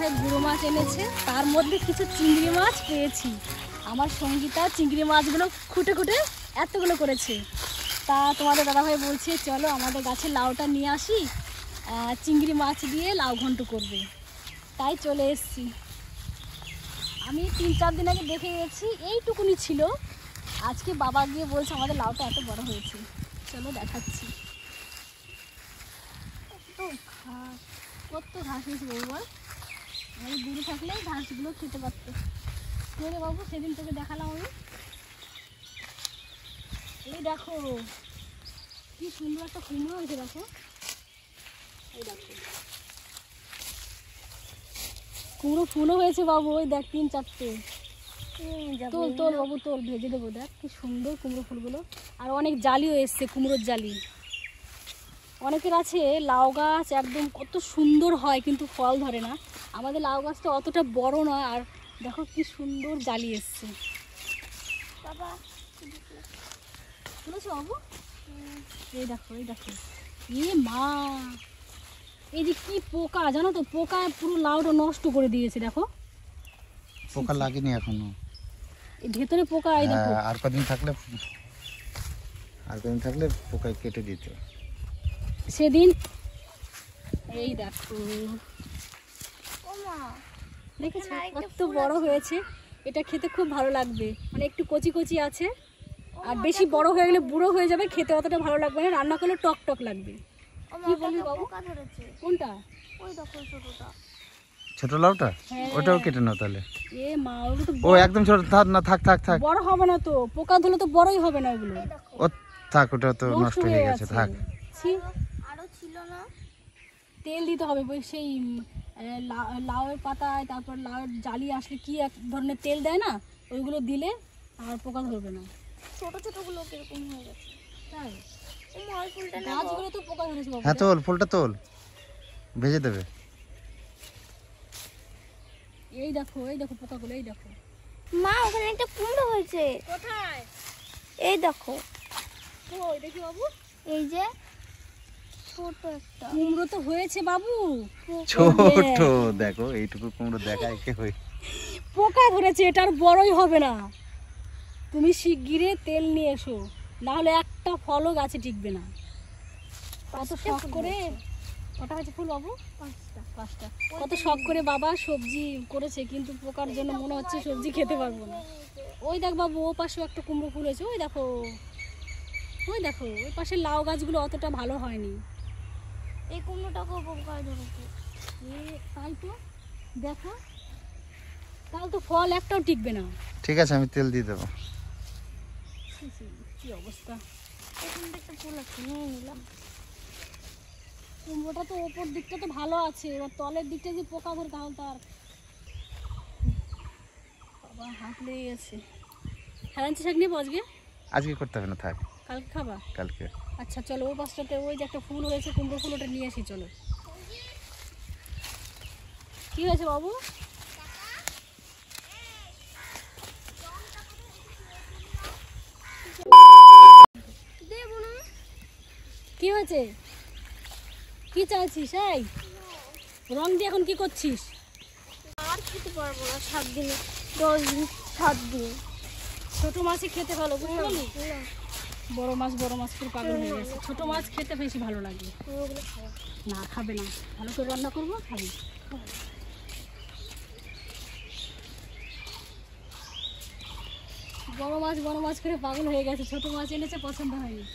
দাদাভাই গুঁড়ো মাছ এনেছে, তার মধ্যে কিছু চিংড়ি মাছ পেয়েছি। আমার সঙ্গীতা চিংড়ি মাছগুলো খুঁটে খুঁটে এতগুলো করেছে। তা তোমাদের দাদাভাই বলছে চলো আমাদের গাছে লাউটা নিয়ে আসি, চিংড়ি মাছ দিয়ে লাউ ঘন্ট করবে। তাই চলে এসেছি। আমি 3-4 দিন আগে দেখে গেছি, এইটুকুনি ছিল। আজকে বাবা গিয়ে বলছে আমাদের লাউটা এত বড় হয়েছে। চলো দেখাচ্ছি। কত ঘাস হয়েছে বাবুবার, আমি দূরে থাকলে ঘাসগুলো খেতে পারতো। রে বাবু, সেদিন তোকে দেখালাম আমি। এই দেখো কি সুন্দর একটা কুমড়ো হয়েছে, দেখো। এই দেখো কুমড়ো ফুলও হয়েছে বাবু, ওই দেখ 3-4টে। তোল তোল বাবু তোল, ভেজে দেবো। দেখ কি সুন্দর কুমড়ো ফুলগুলো। আর অনেক জালিও এসছে, কুমড়োর জালি। অনেকের আছে লাউ গাছ একদম কত সুন্দর হয় কিন্তু ফল ধরে না। আমাদের লাউ গাছটা অতটা বড় নয়। আর দেখো কি সুন্দর জালি এসছে। বাবা শুনেছো বাবু? এই দেখো এই দেখো, এ মা, এই যে কি পোকা জানো তো, পোকা পুরো লাউটা নষ্ট করে দিয়েছে। দেখো পোকা লাগেনি এখনো, এই ভেতরে পোকা। এই দেখো আর কদিন থাকলে পোকা কেটে দিত সেদিন। এই দেখো দেখেছো কত বড় হয়েছে। এটা খেতে খুব ভালো লাগবে, মানে একটু কচি কচি আছে। আর বেশি বড় হয়ে গেলে বুড়ো হয়ে যাবে, খেতে অতটা ভালো লাগবে না, রান্না করলে টক টক লাগবে। কি বলবি বাবু? কোনটা? ওই দেখো ছোটটা, ছোট লাউটা, ওটাও কেটে নাও তাহলে। এ মা, ওগুলো তো ও একদম ছোট, থাক না, থাক থাক থাক, বড় হবে না তো, পোকা ধরলে তো বড়ই হবে না ওগুলো। ও থাক, ওটা তো নষ্ট হয়ে গেছে, থাক। আরো ছিল না, তেল দিতে হবে সেই লাউয়ের পাতায়, তারপর লাউয়ের জালি আসলে কি এক ধরনের তেল দেয় না, ওইগুলো দিলে আর পোকা ধরবে না। ছোট ছোট গুলো কিরকম হয়ে গেছে, তাই গাছগুলো তো পোকা ধরেছে। হ্যাঁ তোল, ফুলটা তোল, ভেজে দেবে। এই দেখো এই দেখো পোকাগুলো, এই দেখো মা, ওখানে একটা কুমড়ো হয়েছে। কোথায়? এই দেখো, ওই দেখি বাবু, এই যে ছোট একটা কুমড়ো তো হয়েছে বাবু, ছোট দেখো, এইটুকু কুমড়ো দেখায় কে হই। পোকা ধরেছে, এটা আর বড়ই হবে না। তুমি শিগগিরে তেল নিয়ে এসো, না হলে একটা ফলও গাছে টিকবে না। কত শখ করে, কটা হয়েছে ফুল বাবু? 5টা। কত শখ করে বাবা সবজি করেছে, কিন্তু পোকার জন্য মনে হচ্ছে সবজি খেতে পারবো না। ওই দেখ বাবু, ও পাশেও একটা কুমড়ো ফুল হয়েছে, ওই দেখো ওই দেখো। ওই পাশে লাউ গাছগুলো অতটা ভালো হয়নি। এই কুমড়োটাকেও পোকা ধরেছে। তাই তো দেখো, তাহলে তো ফল একটাও টিকবে না। ঠিক আছে, আমি তেল দিয়ে দেবো। কি অবস্থা। এখানে একটা ফুল আছে, নিয়ে নিলাম। কুমড়োটা তো ওপর দিকটা তো ভালো আছে, এবার তলের দিকটা যে পোকা ধরে তাহলে তার বাবা হাত লেগে গেছে। হেলাঞ্চি শাক নিয়ে বসবে, আজকে করতে হবে না, থাক, কালকে খাবা? কালকে। আচ্ছা চলো, ওই পাশটাতে ওই যে একটা ফুল হয়েছে কুমড়ো ফুল, ওটা নিয়ে আসি চলো। কি হয়েছে বাবু? কি হয়েছে? কি চাইছিস? এই রং দিয়ে এখন কি করছিস? আর খেতে পারবো না 7 দিনে, 10 দিন, 7 দিন। ছোট মাছই খেতে ভালো, বুঝতে পারলি? বড় মাছ করে পাগল হয়ে গেছে। ছোট মাছ খেতে বেশি ভালো লাগে। না খাবে না, ভালো করে রান্না করবো খাবি। বড় মাছ করে পাগল হয়ে গেছে, ছোট মাছ এনেছে পছন্দ হয়নি।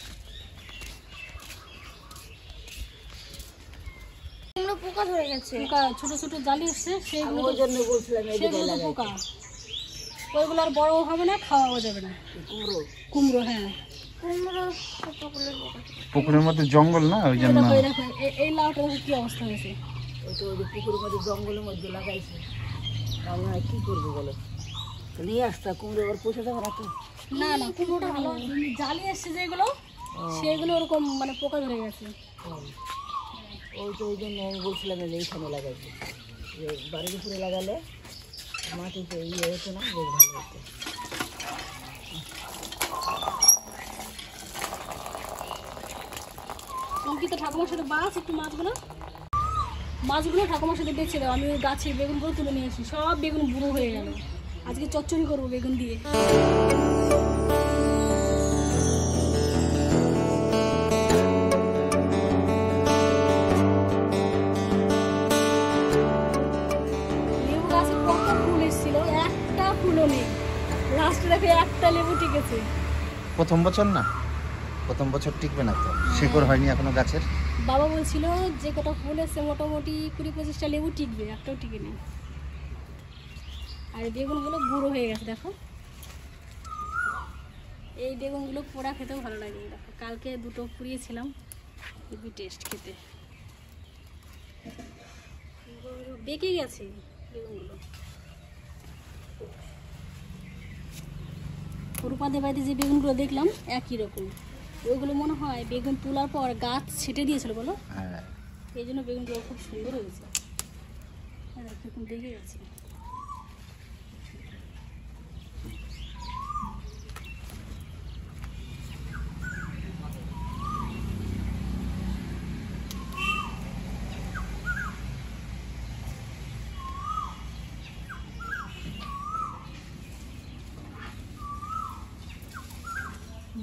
কুমড়ো পোকা ধরে গেছে, পোকা ছোট ছোট জালি এসছে, সেগুলো তো পোকা। ওইগুলো আর বড় হবে না, খাওয়াও যাবে না। কুমড়ো, হ্যাঁ কুমড়ো ছোটগুলো পোকা। পুকুরের মধ্যে জঙ্গল না, ওই জন্য। দেখো এই লাউটা কি অবস্থা হয়েছে। পুকুরের মধ্যে জঙ্গলের মধ্যে লাগাইছে, আমরা কি করবো বলো? নিয়ে আসতা কুমড়ো, আবার পয়সা দেবো না তো। না না, কুমড়োটা ভালো, জালি এসছে যেগুলো, সেগুলো ওরকম মানে পোকা ধরে গেছে। ওই তো ওই জন্য আমি বলছিলাম যে এইখানে লাগাইছে, যে বাড়ির উপরে লাগালে মাটিতে ইয়ে হতো না, বেশ ভালো হতো। অঙ্কিত ঠাকুমার সাথে বাস একটু মাছগুলো। মাছগুলো ঠাকুমার সাথে বেছে দাও, আমি ওই গাছের বেগুনগুলো তুলে নিয়ে আসি, সব বেগুন বুড়ো হয়ে গেল। আজকে চচ্চড়ি করবো বেগুন দিয়ে। লেবু গাছে কত ফুল এসেছিল, একটা ফুলও নেই। লাস্টে দেখে একটা লেবু টিকেছে। প্রথম বছর না, প্রথম বছর টিকবে না তো, শিকড় হয়নি এখনো গাছের। বাবা বলছিল যে কটা ফুল এসছে মোটামুটি 20-25টা লেবু টিকবে, একটাও টিকে নেই। আর বেগুনগুলো বুড়ো হয়ে গেছে দেখো। এই বেগুনগুলো পোড়া খেতেও ভালো লাগে। দেখো কালকে দুটো পুড়িয়েছিলাম, খুবই টেস্ট খেতে। বেঁকে গেছে বেগুনগুলো। রূপাদের বাড়িতে যে বেগুনগুলো দেখলাম একই রকম, ওইগুলো মনে হয় বেগুন তোলার পর গাছ ছেটে দিয়েছিল বলো, হ্যাঁ, এই জন্য বেগুনগুলো খুব সুন্দর হয়েছে। এরকম দেখে গেছে।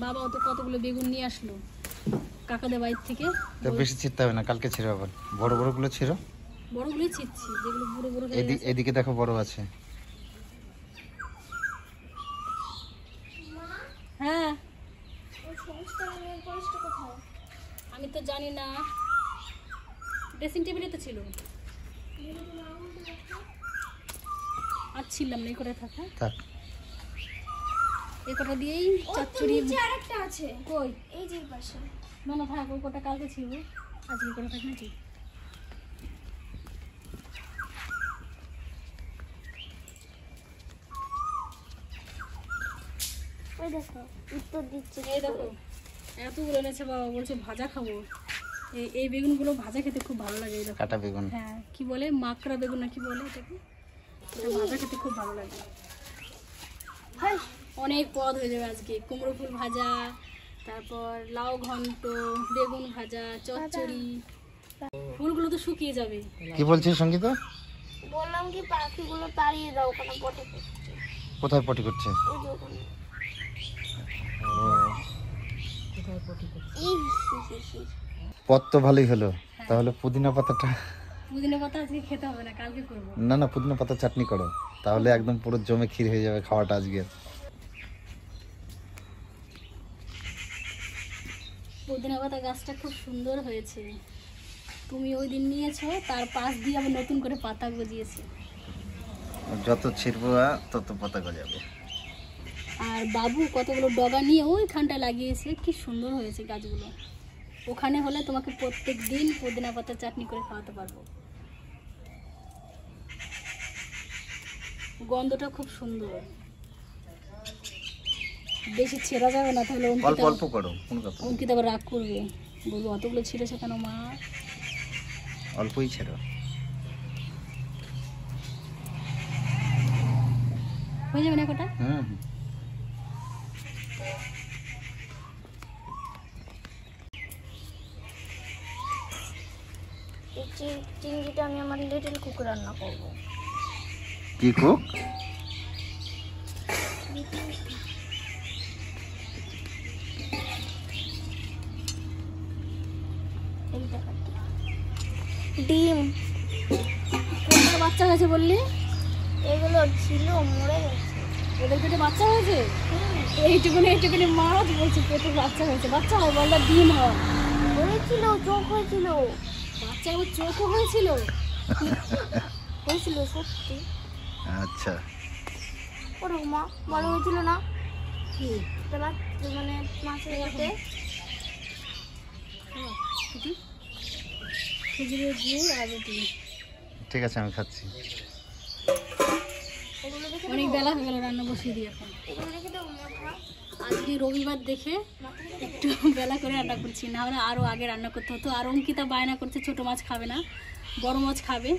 বাবাও তো কতগুলো বেগুন নিয়ে আসলো কাকাদের বাড়ির থেকে। তো বেশি ছিঁড়তে হবে না, কালকে ছিঁড়ো আবার। বড় বড়গুলো ছিঁড়ো। বড়গুলোই ছিচ্ছি, যেগুলো বুড়ো বুড়ো হয়ে গেছে। এদিকে দেখো বড় আছে। হ্যাঁ ওই সংস্কার নেল পলিশটা কোথায়? আমি তো জানি না, ড্রেসিং টেবিলে তো ছিল। আর ছিলাম না, এই করে থাকা থাক। এই কটা দিয়েই ওর তো চচ্চড়ি। নিচে আরেকটা আছে, কই এই যে পাশে। না না থাক, ওই কটা কালকে ছিল, আজকে করে থাক নাকি। ওই দেখো উত্তর দিচ্ছে। এই দেখো এতগুলো এনেছে বাবা, বলছে ভাজা খাবো। এই বেগুনগুলো ভাজা খেতে খুব ভালো লাগে। এই দেখো কাটা বেগুন। হ্যাঁ কি বলে মাকড়া বেগুন না কি বলে এটাকে, এটা ভাজা খেতে খুব ভালো লাগে। হাই অনেক পদ হয়ে যাবে আজকে। কুমড়ো ফুল ভাজা, তারপর লাউ ঘন্ট, বেগুন ভাজা, চচ্চড়ি। ফুলগুলো তো শুকিয়ে যাবে। কি বলছিস সঙ্গীতা? বললাম কি পাখিগুলো তাড়িয়ে দাও, ওখানে পটে করছে। কোথায় পটি করছে? ওই যে ওখানে। ও, কোথায় পটি করছে? পথ তো ভালোই হলো। তাহলে পুদিনা পাতাটা, পুদিনা পাতা আজকে খেতে হবে না, কালকে করবো। না না, পুদিনা পাতা চাটনি করো, তাহলে একদম পুরো জমে ক্ষীর হয়ে যাবে খাওয়াটা আজকে। পুদিনা পাতা গাছটা খুব সুন্দর হয়েছে। তুমি ওই দিন নিয়েছো, তার পাশ দিয়ে আবার নতুন করে পাতা গজিয়েছে। যত ছিড়বো তত পাতা গজাবে। আর বাবু কতগুলো ডগা নিয়ে ওইখানটা লাগিয়েছে, কি সুন্দর হয়েছে গাছগুলো। ওখানে হলে তোমাকে প্রত্যেক দিন পুদিনা পাতা চাটনি করে খাওয়াতে পারবো। গন্ধটা খুব সুন্দর। বেশি ছেঁড়া যাবে না, তাহলে অল্প অল্প করো, কোন কথা। অঙ্কিত আবার রাগ করবে, বলবো অতগুলো ছিঁড়েছে কেন মা। অল্পই ছেড়ো। হয়ে যাবে না কটা? হুম, এই চিংড়িটা আমি আমার লিটল কুক রান্না করবো। কি কুক? এই দেখাচ্ছি। ডিম কোনটা বাচ্চা হয়েছে বললি? এগুলো ছিল মরে গেছে। ওদের পেটে বাচ্চা হয়েছে? এইটুকুনি মাছ বলছে পেটে বাচ্চা হয়েছে। বাচ্চা হয় বলটা ডিম হয়। হয়েছিল, চোখ হয়েছিল। বাচ্চা আমার চোখও হয়েছিল। হয়েছিল সত্যি। আচ্ছা, ওরকম মা বড় হয়েছিল না কি? তোমার মানে মাছের পেটে। খেজুরের গুড় আর রুটি। ঠিক আছে, আমি খাচ্ছি। এগুলো দেখে অনেক বেলা হয়ে গেল, রান্না বসিয়ে দিই এখন। এগুলো দেখে দেবো মাথা। আজকে রবিবার দেখে একটু বেলা করে রান্না করছি, না হলে আরও আগে রান্না করতে হতো। আর অঙ্কিতা বায়না করছে ছোটো মাছ খাবে না, বড় মাছ খাবে।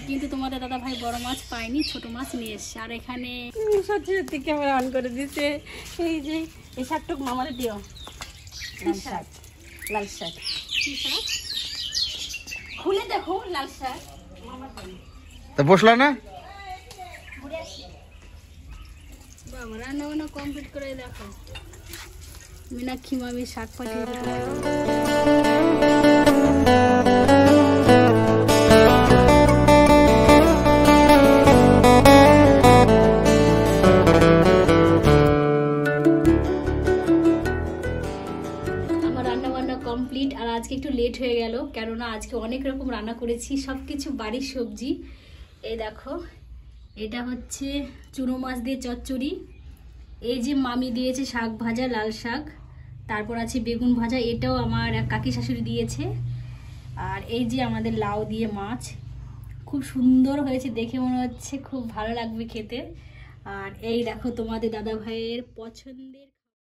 কিন্তু তোমাদের দাদা ভাই বড় মাছ পায়নি, ছোট মাছ নিয়ে এসছে। আর এখানে সত্যি সত্যি ক্যামেরা অন করে দিচ্ছে। এই যে এই শাকটুক মামারে দিও। লাল শাক, লাল শাক। কি শাক? খুলে দেখো লাল শাক। তা বসলা না? বাবা রান্না বান্না কমপ্লিট করে দেখো মীনাক্ষী মামি শাক পাঠিয়ে কমপ্লিট। আর আজকে একটু লেট হয়ে গেল, কেননা আজকে অনেক রকম রান্না করেছি, সব কিছু বাড়ির সবজি। এই দেখো এটা হচ্ছে চুনো মাছ দিয়ে চচ্চড়ি, এই যে মামি দিয়েছে শাক ভাজা লাল শাক, তারপর আছে বেগুন ভাজা, এটাও আমার কাকি শাশুড়ি দিয়েছে, আর এই যে আমাদের লাউ দিয়ে মাছ, খুব সুন্দর হয়েছে, দেখে মনে হচ্ছে খুব ভালো লাগবে খেতে। আর এই দেখো তোমাদের দাদা ভাইয়ের পছন্দের